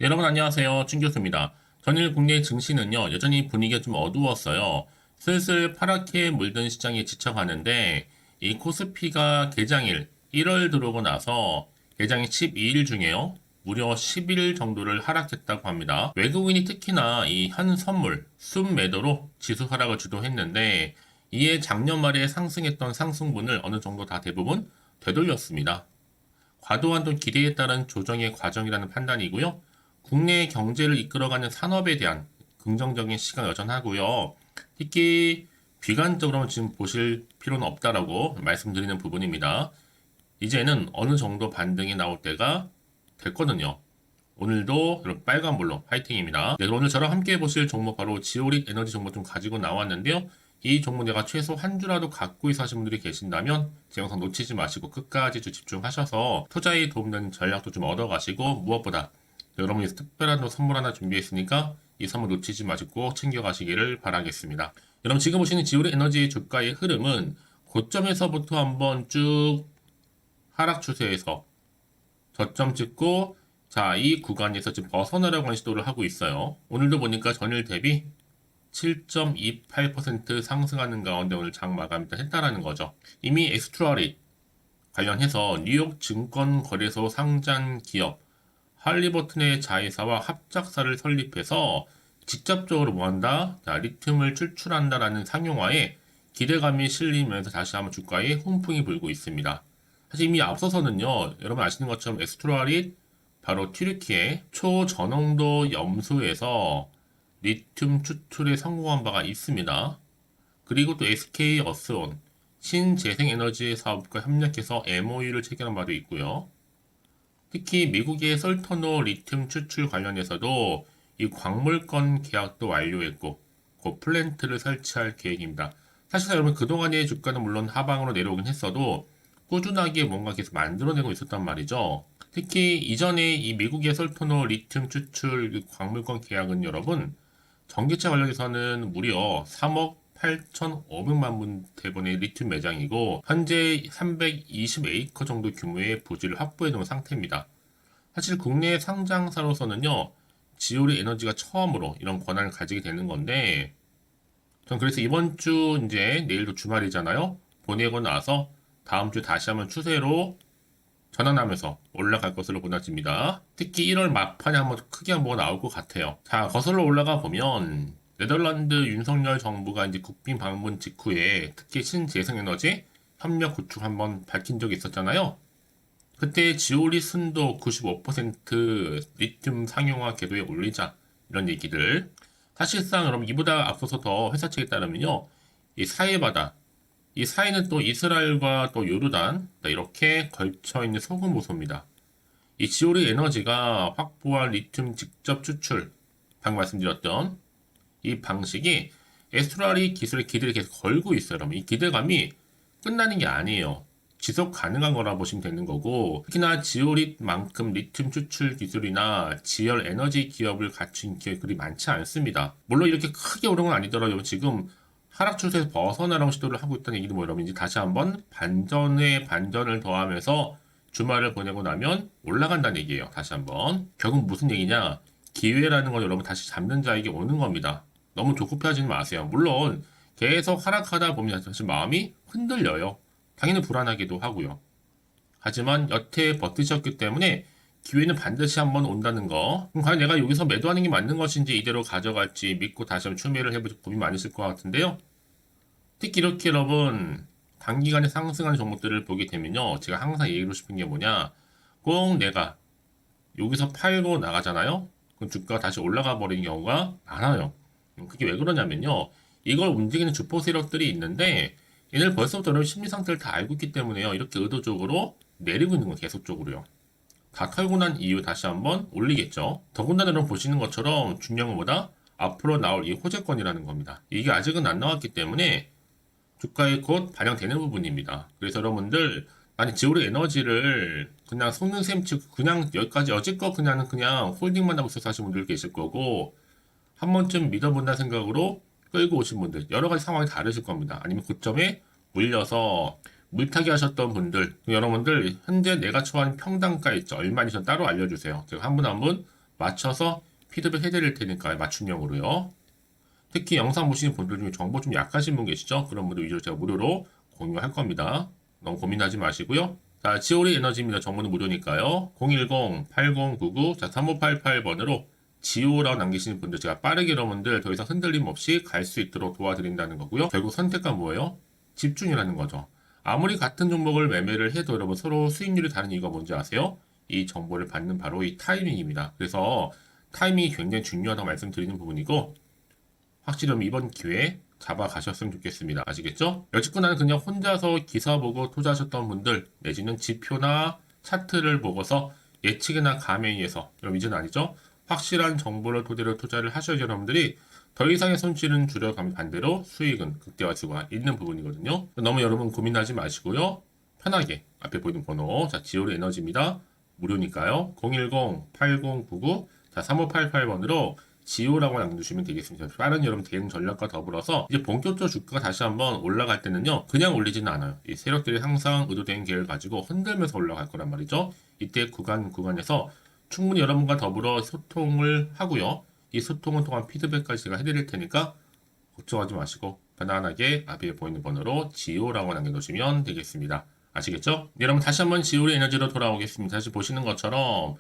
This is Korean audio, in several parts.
네, 여러분 안녕하세요. 춘 교수입니다. 전일 국내 증시는요, 여전히 분위기가 좀 어두웠어요. 슬슬 파랗게 물든 시장에 지쳐가는데, 이 코스피가 개장일 1월 들어오고 나서 개장일 12일 중에요, 무려 10일 정도를 하락했다고 합니다. 외국인이 특히나 이 현선물, 순매도로 지수 하락을 주도했는데, 이에 작년 말에 상승했던 상승분을 어느 정도 다 대부분 되돌렸습니다. 과도한 돈 기대에 따른 조정의 과정이라는 판단이고요. 국내 경제를 이끌어가는 산업에 대한 긍정적인 시각 여전하고요. 특히 비관적으로는 지금 보실 필요는 없다라고 말씀드리는 부분입니다. 이제는 어느 정도 반등이 나올 때가 됐거든요. 오늘도 여러분 빨간불로 파이팅입니다. 네, 오늘 저랑 함께 보실 종목 바로 지오릿 에너지 종목 좀 가지고 나왔는데요. 이 종목 내가 최소 한 주라도 갖고 있어 하신 분들이 계신다면 제 영상 놓치지 마시고 끝까지 좀 집중하셔서 투자에 도움되는 전략도 좀 얻어가시고, 무엇보다 여러분이 특별한 선물 하나 준비했으니까 이 선물 놓치지 마시고 꼭 챙겨가시기를 바라겠습니다. 여러분 지금 보시는 지오릿 에너지 주가의 흐름은 고점에서부터 한번 쭉 하락 추세에서 저점 찍고, 자, 이 구간에서 지금 벗어나려고 하는 시도를 하고 있어요. 오늘도 보니까 전일 대비 7.28% 상승하는 가운데 오늘 장 마감이 했다라는 거죠. 이미 엑스트라릿 관련해서 뉴욕 증권거래소 상장 기업 할리버튼의 자회사와 합작사를 설립해서 직접적으로 뭐한다? 자, 리튬을 출출한다라는 상용화에 기대감이 실리면서 다시 한번 주가에 훈풍이 불고 있습니다. 사실 이미 앞서서는요, 여러분 아시는 것처럼 엑스트라릿 바로 튀르키예 초저濃도 염소에서 리튬 추출에 성공한 바가 있습니다. 그리고 또 SK 어스온 신재생에너지 사업과 협력해서 MOU를 체결한 바도 있고요. 특히 미국의 설터노 리튬 추출 관련해서도 이 광물권 계약도 완료했고 그 플랜트를 설치할 계획입니다. 사실상 여러분 그동안의 주가는 물론 하방으로 내려오긴 했어도 꾸준하게 뭔가 계속 만들어내고 있었단 말이죠. 특히 이전에 이 미국의 설터노 리튬 추출 광물권 계약은 여러분 전기차 관련해서는 무려 3억 8,500만 대분의 리튬 매장이고 현재 320에이커 정도 규모의 부지를 확보해 놓은 상태입니다. 사실 국내 상장사로서는요, 지오릿 에너지가 처음으로 이런 권한을 가지게 되는 건데, 전 그래서 이번 주 이제 내일도 주말이잖아요. 보내고 나서 다음 주 다시 한번 추세로 전환하면서 올라갈 것으로 보여집니다. 특히 1월 막판에 한번 크게 한번 나올 것 같아요. 자, 거슬러 올라가 보면 네덜란드 윤석열 정부가 이제 국빈 방문 직후에 특히 신재생에너지 협력 구축 한번 밝힌 적이 있었잖아요. 그때 지오릿 순도 95% 리튬 상용화 궤도에 올리자 이런 얘기들. 사실상 여러분 이보다 앞서서 더 회사 측에 따르면요, 이 사해바다, 이 사해는 또 이스라엘과 또 요르단 이렇게 걸쳐 있는 소금 호소입니다. 이 지오릿 에너지가 확보한 리튬 직접 추출, 방금 말씀드렸던 이 방식이 에스트라리 기술의 기대를 계속 걸고 있어요. 여러분 이 기대감이 끝나는 게 아니에요. 지속 가능한 거라 보시면 되는 거고, 특히나 지오릿만큼 리튬 추출 기술이나 지열 에너지 기업을 갖춘 기업들이 많지 않습니다. 물론 이렇게 크게 오른 건 아니더라도 지금 하락 추세에서 벗어나려고 시도를 하고 있다는 얘기도 뭐 여러분인지 다시 한번 반전에 반전을 더하면서 주말을 보내고 나면 올라간다는 얘기예요. 다시 한번. 결국 무슨 얘기냐? 기회라는 걸 여러분 다시 잡는 자에게 오는 겁니다. 너무 조급해하지는 마세요. 물론 계속 하락하다 보면 사실 마음이 흔들려요. 당연히 불안하기도 하고요. 하지만 여태 버티셨기 때문에 기회는 반드시 한번 온다는 거. 그럼 과연 내가 여기서 매도하는 게 맞는 것인지 이대로 가져갈지 믿고 다시 한번 추매를 해보지 고민 많으실 것 같은데요. 특히 이렇게 여러분 단기간에 상승하는 종목들을 보게 되면요, 제가 항상 얘기하고 싶은 게 뭐냐, 꼭 내가 여기서 팔고 나가잖아요. 그럼 주가가 다시 올라가 버리는 경우가 많아요. 그게 왜 그러냐면요, 이걸 움직이는 주포 세력들이 있는데 얘네들 벌써부터 여러분 심리 상태를 다 알고 있기 때문에요, 이렇게 의도적으로 내리고 있는 거 계속적으로요. 다 털고 난 이후 다시 한번 올리겠죠. 더군다나 여러분 보시는 것처럼 중요한 것보다 앞으로 나올 이 호재권이라는 겁니다. 이게 아직은 안 나왔기 때문에 주가에 곧 반영되는 부분입니다. 그래서 여러분들, 아니 지오릿 에너지를 그냥 속는 셈 치고 그냥 여기까지 여지껏 그냥 홀딩만 하고 있어서 하신 분들 계실 거고, 한 번쯤 믿어본다는 생각으로 끌고 오신 분들, 여러 가지 상황이 다르실 겁니다. 아니면 고점에 물려서 물타기 하셨던 분들, 여러분들 현재 내가 처한 평단가 있죠, 얼마인지 전 따로 알려주세요. 제가 한 분 한 분 맞춰서 피드백 해드릴 테니까 맞춤형으로요. 특히 영상 보시는 분들 중에 정보 좀 약하신 분 계시죠? 그런 분들 위주로 제가 무료로 공유할 겁니다. 너무 고민하지 마시고요. 자, 지오리 에너지입니다. 정보는 무료니까요. 010-8099-3588번으로 지오라고 남기시는 분들 제가 빠르게 여러분들 더 이상 흔들림 없이 갈 수 있도록 도와드린다는 거고요. 결국 선택과 뭐예요? 집중이라는 거죠. 아무리 같은 종목을 매매를 해도 여러분 서로 수익률이 다른 이유가 뭔지 아세요? 이 정보를 받는 바로 이 타이밍입니다. 그래서 타이밍이 굉장히 중요하다고 말씀드리는 부분이고 확실히 이번 기회에 잡아가셨으면 좋겠습니다. 아시겠죠? 여지껏 나는 그냥 혼자서 기사 보고 투자하셨던 분들 내지는 지표나 차트를 보고서 예측이나 감에 의해서 여러분 이제는 아니죠? 확실한 정보를 토대로 투자를 하셔야 여러분들이 더 이상의 손실은 줄여가면 반대로 수익은 극대화할 수가 있는 부분이거든요. 너무 여러분 고민하지 마시고요. 편하게 앞에 보이는 번호 자 지오리 에너지입니다. 무료니까요. 010-8099-3588번으로 지오라고 남겨주시면 되겠습니다. 빠른 여러분 대응 전략과 더불어서 이제 본격적으로 주가가 다시 한번 올라갈 때는요. 그냥 올리지는 않아요. 이 세력들이 항상 의도된 계획을 가지고 흔들면서 올라갈 거란 말이죠. 이때 구간에서 충분히 여러분과 더불어 소통을 하고요. 이 소통을 통한 피드백까지 제가 해드릴 테니까 걱정하지 마시고 편안하게 앞에 보이는 번호로 지오라고 남겨놓으시면 되겠습니다. 아시겠죠? 네, 여러분 다시 한번 지오리 에너지로 돌아오겠습니다. 다시 보시는 것처럼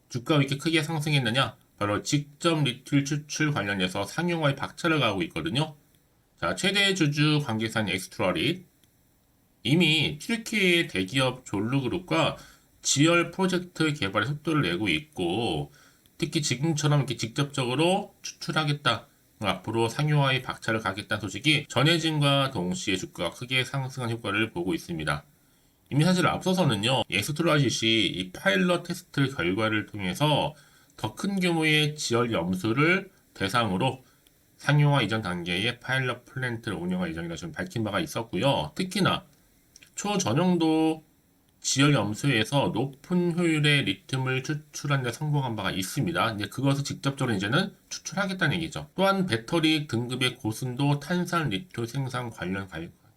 주가가 왜 이렇게 크게 상승했느냐? 바로 직접 리튬 추출 관련해서 상용화의 박차를 가하고 있거든요. 자, 최대 주주 관계사인 엑스트라릿 이미 튀르키예 대기업 졸루그룹과 지열 프로젝트 개발에 속도를 내고 있고 특히 지금처럼 이렇게 직접적으로 추출하겠다. 앞으로 상용화의 박차를 가겠다는 소식이 전해진과 동시에 주가가 크게 상승한 효과를 보고 있습니다. 이미 사실 앞서서는요, 엑스트라릿이 이 파일럿 테스트 결과를 통해서 더 큰 규모의 지열 염수를 대상으로 상용화 이전 단계의 파일럿 플랜트를 운영할 예정이라 좀 밝힌 바가 있었고요. 특히나 초전용도 지열 염수에서 높은 효율의 리튬을 추출하는 데 성공한 바가 있습니다. 이제 그것을 직접적으로 이제는 추출하겠다는 얘기죠. 또한 배터리 등급의 고순도 탄산 리튬 생산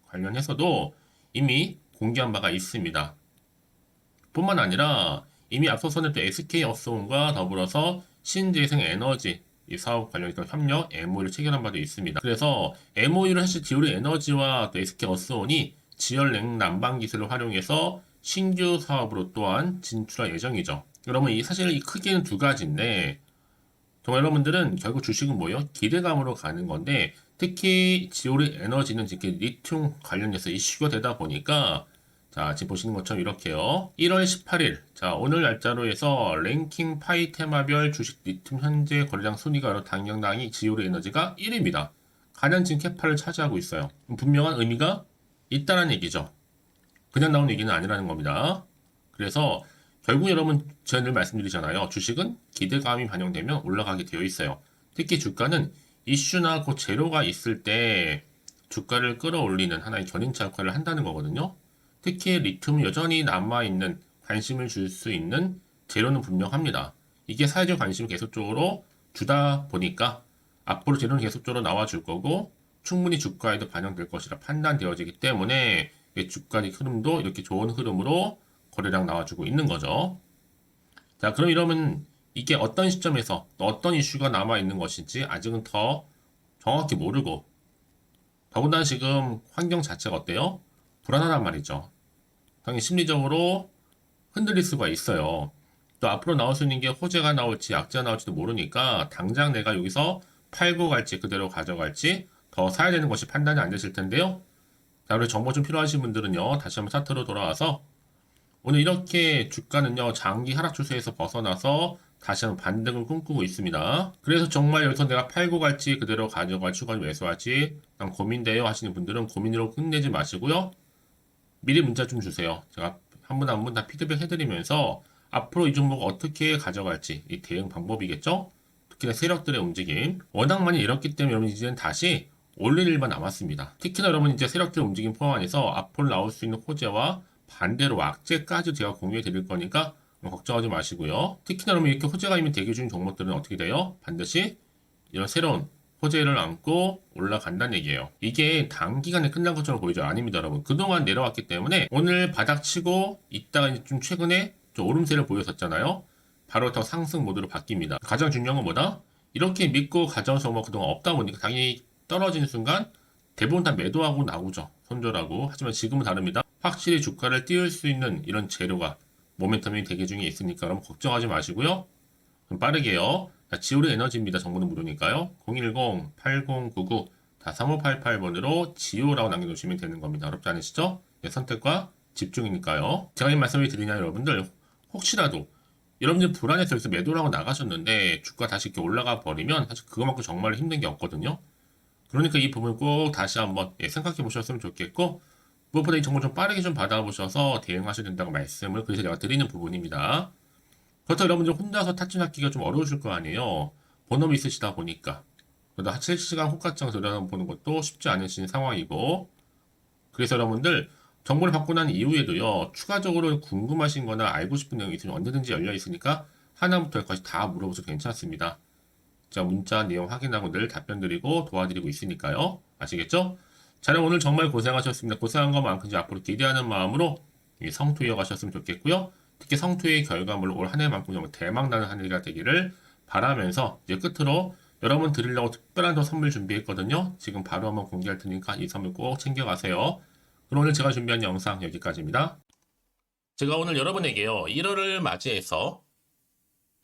관련해서도 이미 공개한 바가 있습니다. 뿐만 아니라 이미 앞서서는 또 SK어스온과 더불어서 신재생에너지 이 사업 관련해서 협력 MOU를 체결한 바도 있습니다. 그래서 MOU를 사실 지오리 에너지와 또 SK어스온이 지열냉 난방 기술을 활용해서 신규 사업으로 또한 진출할 예정이죠. 여러분 사실 이 크기는 두 가지인데 정말 여러분들은 결국 주식은 뭐예요? 기대감으로 가는 건데 특히 지오리 에너지는 이렇게 리튬 관련해서 이슈가 되다 보니까 자, 지금 보시는 것처럼 이렇게요. 1월 18일. 자, 오늘 날짜로 해서 랭킹 파이 테마별 주식 리튬 현재 거래량 순위가 당경당이 지오리 에너지가 1위입니다. 가장 지금 캐파를 차지하고 있어요. 분명한 의미가 있다는 얘기죠. 그냥 나온 얘기는 아니라는 겁니다. 그래서 결국 여러분 제가 늘 말씀드리잖아요. 주식은 기대감이 반영되면 올라가게 되어 있어요. 특히 주가는 이슈나 그 재료가 있을 때 주가를 끌어올리는 하나의 견인차 역할을 한다는 거거든요. 특히 리튬은 여전히 남아있는 관심을 줄 수 있는 재료는 분명합니다. 이게 사회적 관심을 계속적으로 주다 보니까 앞으로 재료는 계속적으로 나와줄 거고 충분히 주가에도 반영될 것이라 판단되어지기 때문에 주가의 흐름도 이렇게 좋은 흐름으로 거래량 나와주고 있는 거죠. 자, 그럼 이러면 이게 어떤 시점에서 어떤 이슈가 남아있는 것인지 아직은 더 정확히 모르고 더군다나 지금 환경 자체가 어때요? 불안하단 말이죠. 당연히 심리적으로 흔들릴 수가 있어요. 또 앞으로 나올 수 있는 게 호재가 나올지 약재가 나올지도 모르니까 당장 내가 여기서 팔고 갈지 그대로 가져갈지 더 사야 되는 것이 판단이 안 되실 텐데요. 자, 그리고 정보 좀 필요하신 분들은요. 다시 한번 차트로 돌아와서 오늘 이렇게 주가는요. 장기 하락 추세에서 벗어나서 다시 한번 반등을 꿈꾸고 있습니다. 그래서 정말 여기서 내가 팔고 갈지 그대로 가져갈 추가 매수할지 난 고민돼요 하시는 분들은 고민으로 끝내지 마시고요. 미리 문자 좀 주세요. 제가 한 분 한 분 다 피드백 해드리면서 앞으로 이 종목 어떻게 가져갈지 이 대응 방법이겠죠? 특히나 세력들의 움직임 워낙 많이 잃었기 때문에 여러분 이제는 다시 올릴 일만 남았습니다. 특히나 여러분 이제 세력들의 움직임 포함해서 앞으로 나올 수 있는 호재와 반대로 악재까지 제가 공유해 드릴 거니까 걱정하지 마시고요. 특히나 여러분 이렇게 호재가 이미 대기 중인 종목들은 어떻게 돼요? 반드시 이런 새로운 호재를 안고 올라간다는 얘기예요. 이게 단기간에 끝난 것처럼 보이죠? 아닙니다, 여러분. 그동안 내려왔기 때문에 오늘 바닥치고 있다가 좀 최근에 좀 오름세를 보였었잖아요. 바로 더 상승 모드로 바뀝니다. 가장 중요한 건 뭐다? 이렇게 믿고 가져서 뭐 그동안 없다 보니까 당연히 떨어지는 순간 대부분 다 매도하고 나오죠. 손절하고. 하지만 지금은 다릅니다. 확실히 주가를 띄울 수 있는 이런 재료가 모멘텀이 대기 중에 있으니까 여러분 걱정하지 마시고요. 그럼 빠르게요. 자, 지오리 에너지입니다. 정보는 무료니까요. 010-8099-3588번으로 지오라고 남겨놓으시면 되는 겁니다. 어렵지 않으시죠? 네, 선택과 집중이니까요. 제가 이 말씀을 드리냐 여러분들 혹시라도 여러분들 불안해서 여기서 매도라고 나가셨는데 주가 다시 이렇게 올라가 버리면 사실 그거만큼 정말 힘든 게 없거든요. 그러니까 이 부분 꼭 다시 한번 생각해 보셨으면 좋겠고 무엇보다 이 정보 좀 빠르게 좀 받아보셔서 대응하셔야 된다고 말씀을 그래서 제가 드리는 부분입니다. 그렇다고 여러분들 혼자서 타진하기가 좀 어려우실 거 아니에요. 본업이 있으시다 보니까. 그러다 실시간 호가창 들여다보는 것도 쉽지 않으신 상황이고 그래서 여러분들 정보를 받고 난 이후에도요 추가적으로 궁금하신 거나 알고 싶은 내용이 있으면 언제든지 열려 있으니까 하나부터 열까지 다 물어보셔도 괜찮습니다. 제가 문자 내용 확인하고 늘 답변 드리고 도와드리고 있으니까요. 아시겠죠? 자, 오늘 정말 고생하셨습니다. 고생한 것만큼 이제 앞으로 기대하는 마음으로 성투 이어가셨으면 좋겠고요. 특히 성투의 결과물로 올 한 해만큼 정말 대박나는 한 해가 되기를 바라면서 이제 끝으로 여러분 드리려고 특별한 또 선물 준비했거든요. 지금 바로 한번 공개할 테니까 이 선물 꼭 챙겨가세요. 그럼 오늘 제가 준비한 영상 여기까지입니다. 제가 오늘 여러분에게요. 1월을 맞이해서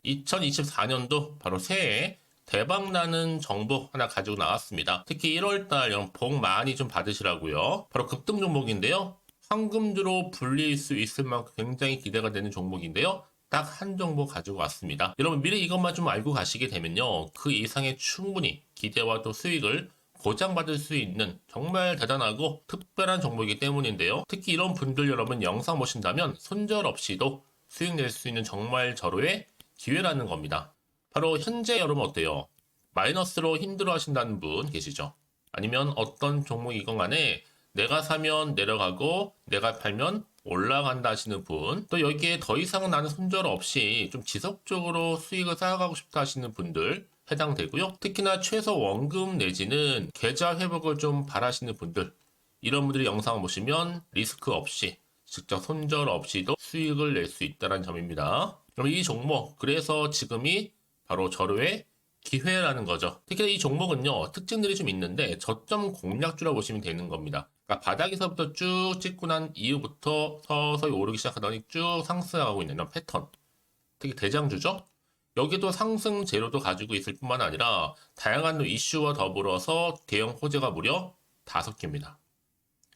2024년도 바로 새해 대박나는 정보 하나 가지고 나왔습니다. 특히 1월달 여러분 복 많이 좀 받으시라고요. 바로 급등 종목인데요. 황금주로 불릴 수 있을 만큼 굉장히 기대가 되는 종목인데요. 딱 한 종목 가지고 왔습니다. 여러분 미리 이것만 좀 알고 가시게 되면요. 그 이상의 충분히 기대와 또 수익을 보장받을 수 있는 정말 대단하고 특별한 종목이기 때문인데요. 특히 이런 분들 여러분 영상 보신다면 손절 없이도 수익 낼 수 있는 정말 절호의 기회라는 겁니다. 바로 현재 여러분 어때요? 마이너스로 힘들어 하신다는 분 계시죠? 아니면 어떤 종목이건 간에 내가 사면 내려가고 내가 팔면 올라간다 하시는 분, 또 여기에 더 이상 나는 손절 없이 좀 지속적으로 수익을 쌓아가고 싶다 하시는 분들 해당되고요. 특히나 최소 원금 내지는 계좌 회복을 좀 바라시는 분들, 이런 분들이 영상을 보시면 리스크 없이 직접 손절 없이도 수익을 낼 수 있다는 점입니다. 그럼 이 종목, 그래서 지금이 바로 절호의 기회라는 거죠. 특히 이 종목은요, 특징들이 좀 있는데 저점 공략주라고 보시면 되는 겁니다. 그러니까 바닥에서부터 쭉 찍고 난 이후부터 서서히 오르기 시작하더니 쭉 상승하고 있는 이런 패턴. 특히 대장주죠. 여기도 상승 재료도 가지고 있을 뿐만 아니라 다양한 이슈와 더불어서 대형 호재가 무려 5개입니다.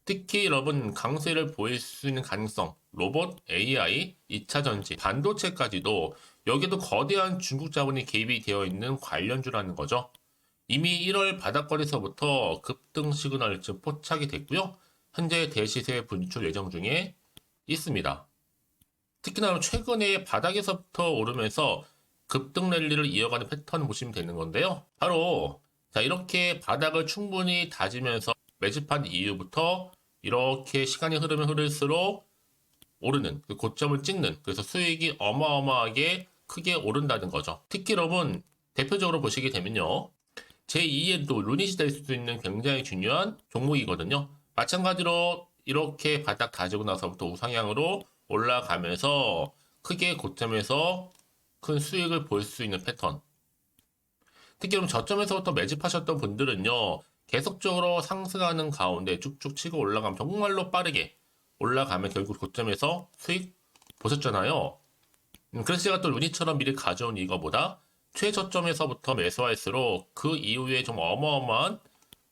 특히 여러분 강세를 보일 수 있는 가능성, 로봇, AI, 2차 전지, 반도체까지도 여기도 거대한 중국 자본이 개입이 되어 있는 관련주라는 거죠. 이미 1월 바닥거리에서부터 급등 시그널 즉 포착이 됐고요. 현재 대시세 분출 예정 중에 있습니다. 특히나 최근에 바닥에서부터 오르면서 급등 랠리를 이어가는 패턴을 보시면 되는 건데요. 바로 자 이렇게 바닥을 충분히 다지면서 매집한 이후부터 이렇게 시간이 흐르면 흐를수록 오르는 그 고점을 찍는 그래서 수익이 어마어마하게 크게 오른다는 거죠. 특히 여러분 대표적으로 보시게 되면요. 제2의 또 루닛이 될 수도 있는 굉장히 중요한 종목이거든요. 마찬가지로 이렇게 바닥 다지고 나서부터 우상향으로 올라가면서 크게 고점에서 큰 수익을 볼 수 있는 패턴. 특히 그럼 저점에서부터 매집하셨던 분들은요. 계속적으로 상승하는 가운데 쭉쭉 치고 올라가면 정말로 빠르게 올라가면 결국 고점에서 수익 보셨잖아요. 그래서 제가 또 루니처럼 미리 가져온 이거보다 최저점에서부터 매수할수록 그 이후에 좀 어마어마한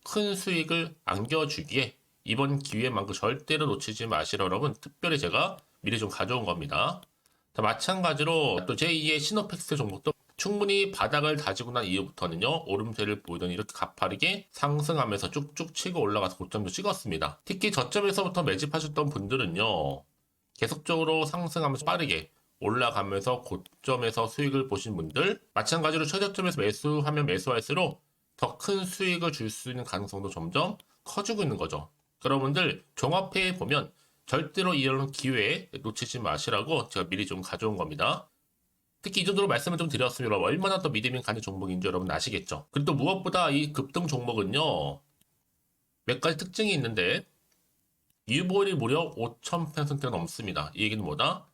큰 수익을 안겨주기에 이번 기회만큼 절대로 놓치지 마시라 여러분 특별히 제가 미리 좀 가져온 겁니다. 마찬가지로 또 제2의 시노펙스 종목도 충분히 바닥을 다지고 난 이후부터는요 오름세를 보이더니 이렇게 가파르게 상승하면서 쭉쭉 치고 올라가서 고점도 찍었습니다. 특히 저점에서부터 매집하셨던 분들은요 계속적으로 상승하면서 빠르게 올라가면서 고점에서 수익을 보신 분들 마찬가지로 최저점에서 매수하면 매수할수록 더 큰 수익을 줄 수 있는 가능성도 점점 커지고 있는 거죠. 여러분들 종합해 보면 절대로 이런 기회에 놓치지 마시라고 제가 미리 좀 가져온 겁니다. 특히 이 정도로 말씀을 좀 드렸으면 얼마나 더 믿음이 가는 종목인지 여러분 아시겠죠? 그리고 또 무엇보다 이 급등 종목은요. 몇 가지 특징이 있는데 유보율이 무려 5,000%가 넘습니다. 이 얘기는 뭐다?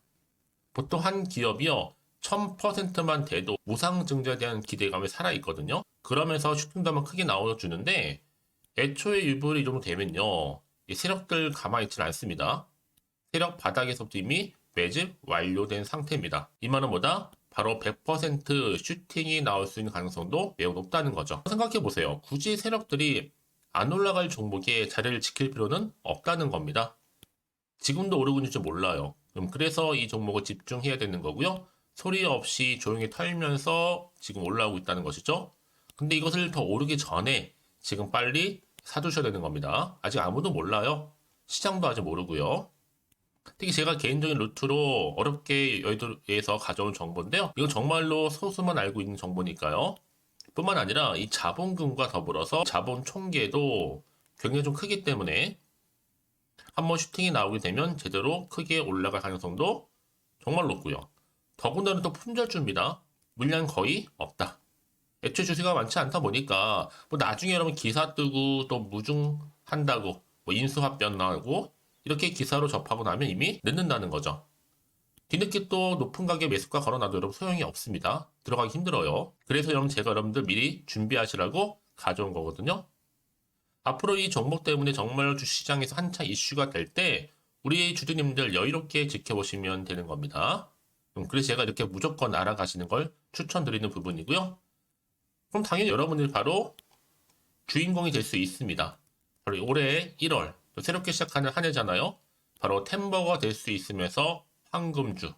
보통 한 기업이요. 1000%만 돼도 우상증자에 대한 기대감이 살아있거든요. 그러면서 슈팅도 한번 크게 나와주는데 애초에 유불이 이 정도 되면요. 이 세력들 가만히 있지는 않습니다. 세력 바닥에서부터 이미 매집 완료된 상태입니다. 이 말은 뭐다? 바로 100% 슈팅이 나올 수 있는 가능성도 매우 높다는 거죠. 생각해보세요. 굳이 세력들이 안 올라갈 종목에 자리를 지킬 필요는 없다는 겁니다. 지금도 오르고 있는지 몰라요. 그래서 이 종목을 집중해야 되는 거고요. 소리 없이 조용히 털면서 지금 올라오고 있다는 것이죠. 근데 이것을 더 오르기 전에 지금 빨리 사두셔야 되는 겁니다. 아직 아무도 몰라요. 시장도 아직 모르고요. 특히 제가 개인적인 루트로 어렵게 여의도에서 가져온 정보인데요. 이건 정말로 소수만 알고 있는 정보니까요. 뿐만 아니라 이 자본금과 더불어서 자본 총계도 굉장히 좀 크기 때문에 한번 슈팅이 나오게 되면 제대로 크게 올라갈 가능성도 정말 높고요. 더군다나 또 품절주입니다. 물량 거의 없다. 애초에 주식가 많지 않다 보니까 뭐 나중에 여러분 기사 뜨고 또 무중한다고 뭐 인수합병 나오고 이렇게 기사로 접하고 나면 이미 늦는다는 거죠. 뒤늦게 또 높은 가격에 매수가 걸어놔도 여러분 소용이 없습니다. 들어가기 힘들어요. 그래서 여러분 제가 여러분들 미리 준비하시라고 가져온 거거든요. 앞으로 이 종목 때문에 정말 주시장에서 한창 이슈가 될 때 우리 주주님들 여유롭게 지켜보시면 되는 겁니다. 그래서 제가 이렇게 무조건 알아가시는 걸 추천드리는 부분이고요. 그럼 당연히 여러분들이 바로 주인공이 될 수 있습니다. 바로 올해 1월 또 새롭게 시작하는 한 해잖아요. 바로 템버가 될 수 있으면서 황금주,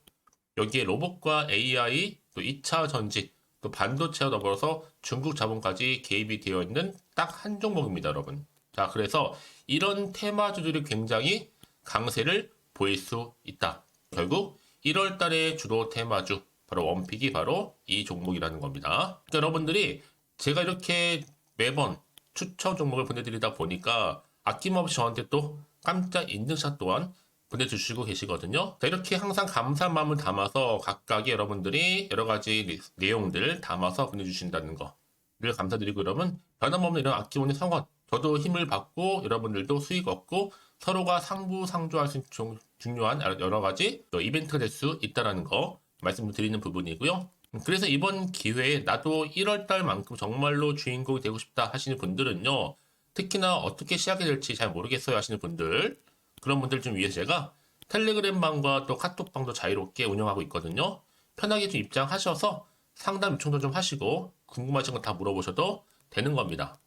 여기에 로봇과 AI, 또 2차 전지, 또 반도체와 더불어서 중국 자본까지 개입이 되어 있는 딱 한 종목입니다, 여러분. 자, 그래서 이런 테마주들이 굉장히 강세를 보일 수 있다. 결국 1월 달에 주로 테마주, 바로 원픽이 바로 이 종목이라는 겁니다. 그러니까 여러분들이 제가 이렇게 매번 추천 종목을 보내드리다 보니까 아낌없이 저한테 또 깜짝 인증샷 또한 보내주시고 계시거든요. 자, 이렇게 항상 감사한 마음을 담아서 각각의 여러분들이 여러 가지 내용들 담아서 보내주신다는 거를 감사드리고, 여러분 변함없는 이런 아낌없는 성원, 저도 힘을 받고 여러분들도 수익 얻고 서로가 상부상조할 수 있는 중요한 여러 가지 이벤트가 될 수 있다는 거 말씀드리는 부분이고요. 그래서 이번 기회에 나도 1월달만큼 정말로 주인공이 되고 싶다 하시는 분들은요, 특히나 어떻게 시작이 될지 잘 모르겠어요 하시는 분들, 그런 분들 좀 위해서 제가 텔레그램 방과 또 카톡방도 자유롭게 운영하고 있거든요. 편하게 좀 입장하셔서 상담 요청도 좀 하시고 궁금하신 거 다 물어보셔도 되는 겁니다.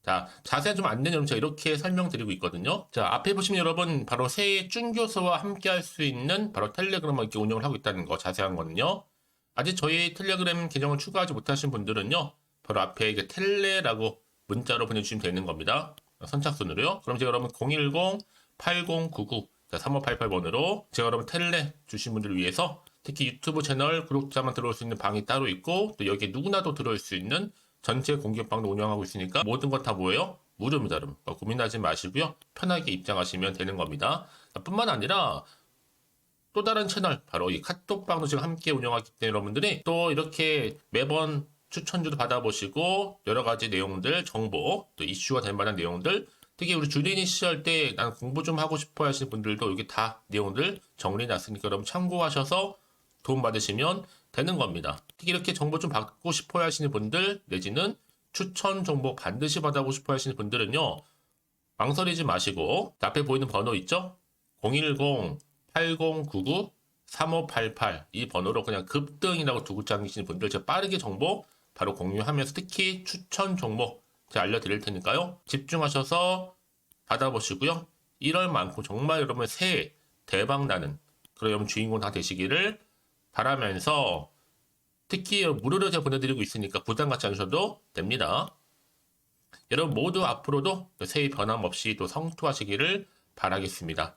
자, 자세한 좀 안내는 여러분 제가 이렇게 설명드리고 있거든요. 자, 앞에 보시면 여러분 바로 새해 쭌교수와 함께 할 수 있는 바로 텔레그램을 이렇게 운영을 하고 있다는 거, 자세한 거는요. 아직 저희 텔레그램 계정을 추가하지 못하신 분들은요, 바로 앞에 이게 텔레라고 문자로 보내주시면 되는 겁니다. 선착순으로요. 그럼 제가 여러분 010-8099-3588번으로 제가 여러분 텔레 주신 분들을 위해서 특히 유튜브 채널 구독자만 들어올 수 있는 방이 따로 있고, 또 여기에 누구나도 들어올 수 있는 전체 공개방도 운영하고 있으니까 모든 것 다 뭐예요? 무료입니다, 여러분. 고민하지 마시고요. 편하게 입장하시면 되는 겁니다. 뿐만 아니라 또 다른 채널, 바로 이 카톡방도 지금 함께 운영하기 때문에 여러분들이 또 이렇게 매번 추천주도 받아보시고 여러 가지 내용들, 정보, 또 이슈가 될 만한 내용들, 특히 우리 주린이 시절 때 난 공부 좀 하고 싶어 하시는 분들도 여기 다 내용들 정리해놨으니까 여러분 참고하셔서 도움 받으시면 되는 겁니다. 특히 이렇게 정보 좀 받고 싶어 하시는 분들, 내지는 추천 정보 반드시 받아보고 싶어 하시는 분들은요, 망설이지 마시고 앞에 보이는 번호 있죠? 010-8099-3588 이 번호로 그냥 급등이라고 두고 당기시는 분들 제가 빠르게 정보 바로 공유하면서 특히 추천 종목 제가 알려드릴 테니까요. 집중하셔서 받아보시고요. 1월만큼 정말 여러분 새해 대박나는 그런 여러분 주인공 다 되시기를 바라면서, 특히 무료로 제가 보내드리고 있으니까 부담 갖지 않으셔도 됩니다. 여러분 모두 앞으로도 새해 변함없이 또 성투하시기를 바라겠습니다.